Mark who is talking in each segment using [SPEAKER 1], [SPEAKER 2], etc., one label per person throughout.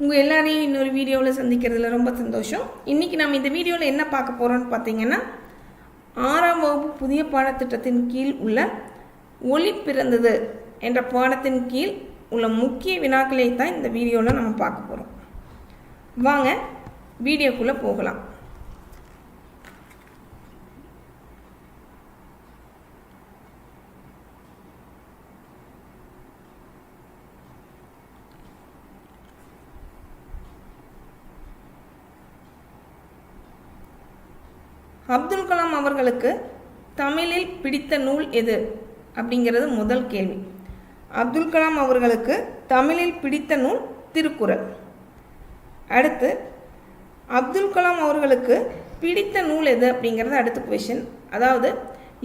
[SPEAKER 1] உங்கள் எல்லாரையும் இன்னொரு வீடியோவில் சந்திக்கிறதுல ரொம்ப சந்தோஷம். இன்றைக்கி நம்ம இந்த வீடியோவில் என்ன பார்க்க போகிறோம்னு பார்த்தீங்கன்னா, 6ஆம் வகுப்பு புதிய பாடத்திட்டத்தின் கீழ் உள்ள ஒளி பிறந்தது என்ற பாடத்தின் கீழ் உள்ள முக்கிய வினாக்களை தான் இந்த வீடியோவில் நம்ம பார்க்க போகிறோம். வாங்க வீடியோக்குள்ளே போகலாம். அப்துல் கலாம் அவர்களுக்கு தமிழில் பிடித்த நூல் எது அப்படிங்கிறது முதல் கேள்வி. அப்துல் கலாம் அவர்களுக்கு தமிழில் பிடித்த நூல் திருக்குறள். அடுத்து, அப்துல் கலாம் அவர்களுக்கு பிடித்த நூல் எது அப்படிங்கிறது அடுத்த கொஷின். அதாவது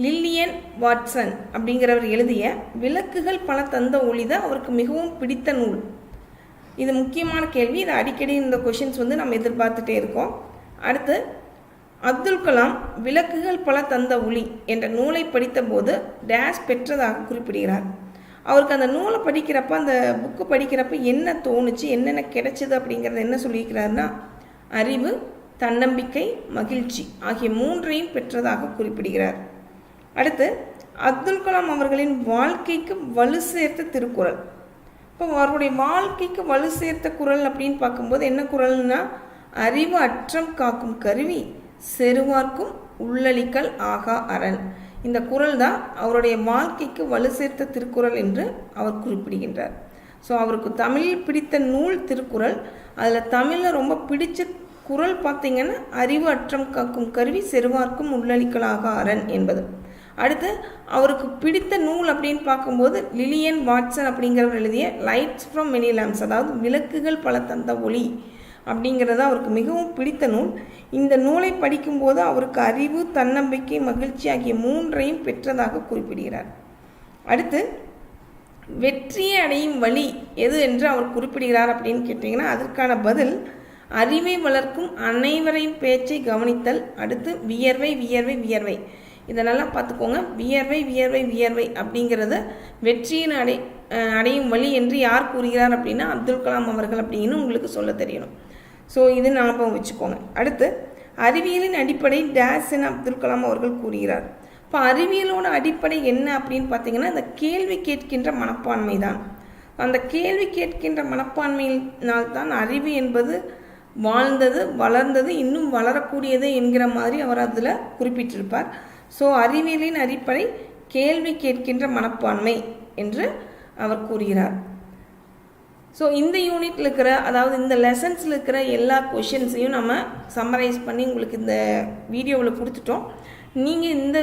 [SPEAKER 1] லில்லியன் வாட்சன் அப்படிங்கிறவர் எழுதிய விளக்குகள் பல தந்த ஒளி தான் அவருக்கு மிகவும் பிடித்த நூல். இது முக்கியமான கேள்வி. இது அடிக்கடி இந்த கொஷின்ஸ் நம்ம எதிர்பார்த்துட்டே இருக்கோம். அடுத்து, அப்துல் கலாம் விளக்குகள் பல தந்த ஒளி என்ற நூலை படித்த போது டேஷ் பெற்றதாக குறிப்பிடுகிறார். அவருக்கு அந்த நூலை படிக்கிறப்ப, அந்த புக்கு படிக்கிறப்ப என்ன தோணுச்சு, என்னென்ன கிடைச்சது அப்படிங்கிறத என்ன சொல்லியிருக்கிறாருன்னா, அறிவு, தன்னம்பிக்கை, மகிழ்ச்சி ஆகிய 3ஐயும் பெற்றதாக குறிப்பிடுகிறார். அடுத்து, அப்துல் கலாம் அவர்களின் வாழ்க்கைக்கு வலு சேர்த்த திருக்குறள். இப்போ அவருடைய வாழ்க்கைக்கு வலு சேர்த்த குறள் அப்படின்னு பார்க்கும்போது என்ன குறள்னா, அறிவு அற்றம் காக்கும் கருவி, செருவார்க்கும் உள்ளளிக்கல் ஆகா அரண். இந்த குறள் தான் அவருடைய வாழ்க்கைக்கு வலு சேர்த்த திருக்குறள் என்று அவர் குறிப்பிடுகின்றார். ஸோ அவருக்கு தமிழில் பிடித்த நூல் திருக்குறள். அதில் தமிழில் ரொம்ப பிடிச்ச குறள் பார்த்திங்கன்னா, அறிவு அற்றம் காக்கும் கருவி, செருவார்க்கும் உள்ளளிக்கல் ஆகா அரண் என்பது. அடுத்து, அவருக்கு பிடித்த நூல் அப்படின்னு பார்க்கும்போது லில்லியன் வாட்சன் அப்படிங்கிறவர் எழுதிய லைட்ஸ் ஃப்ரம் மெனி லேம்ப்ஸ், அதாவது விளக்குகள் பல தந்த ஒளி அப்படிங்கிறது அவருக்கு மிகவும் பிடித்த நூல். இந்த நூலை படிக்கும்போது அவருக்கு அறிவு, தன்னம்பிக்கை, மகிழ்ச்சி ஆகிய 3ஐயும் பெற்றதாக குறிப்பிடுகிறார். அடுத்து, வெற்றியை அடையும் வழி எது என்று அவர் குறிப்பிடுகிறார் அப்படின்னு கேட்டிங்கன்னா, அதற்கான பதில் அறிவை வளர்க்கும் அனைவரையும் பேச்சை கவனித்தல். அடுத்து, வியர்வை வியர்வை வியர்வை. இதெல்லாம் பார்த்துக்கோங்க. வியர்வை வியர்வை வியர்வை அப்படிங்கிறது வெற்றியின் அடையும் வழி என்று யார் கூறுகிறார் அப்படின்னா, அப்துல் கலாம் அவர்கள் அப்படின்னு உங்களுக்கு சொல்ல தெரியணும். ஸோ இது ஞாபகம் வச்சுக்கோங்க. அடுத்து, அறிவியலின் அடிப்படை டேஸ் என அப்துல் கலாம் அவர்கள் கூறுகிறார். இப்போ அறிவியலோட அடிப்படை என்ன அப்படின்னு பார்த்தீங்கன்னா, அந்த கேள்வி கேட்கின்ற மனப்பான்மை தான். அந்த கேள்வி கேட்கின்ற மனப்பான்மையினால் தான் அறிவு என்பது வாழ்ந்தது, வளர்ந்தது, இன்னும் வளரக்கூடியது என்கிற மாதிரி அவர் அதில் குறிப்பிட்டிருப்பார். ஸோ அறிவியலின் அடிப்படை கேள்வி கேட்கின்ற மனப்பான்மை என்று அவர் கூறுகிறார். ஸோ இந்த யூனிட்டில் இருக்கிற, அதாவது இந்த லெசன்ஸில் இருக்கிற எல்லா கொஷின்ஸையும் நம்ம சம்மரைஸ் பண்ணி உங்களுக்கு இந்த வீடியோவில் கொடுத்துட்டோம். நீங்கள் இந்த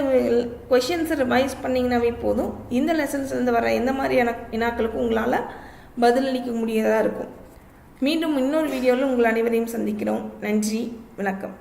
[SPEAKER 1] கொஷின்ஸை ரிவைஸ் பண்ணிங்கன்னாவே போதும். இந்த லெசன்ஸ்லேருந்து வர எந்த மாதிரியான வினாக்களுக்கும் உங்களால் பதிலளிக்க முடியதாக இருக்கும். மீண்டும் இன்னொரு வீடியோவில் உங்கள் அனைவரையும் சந்திக்கிறோம். நன்றி, வணக்கம்.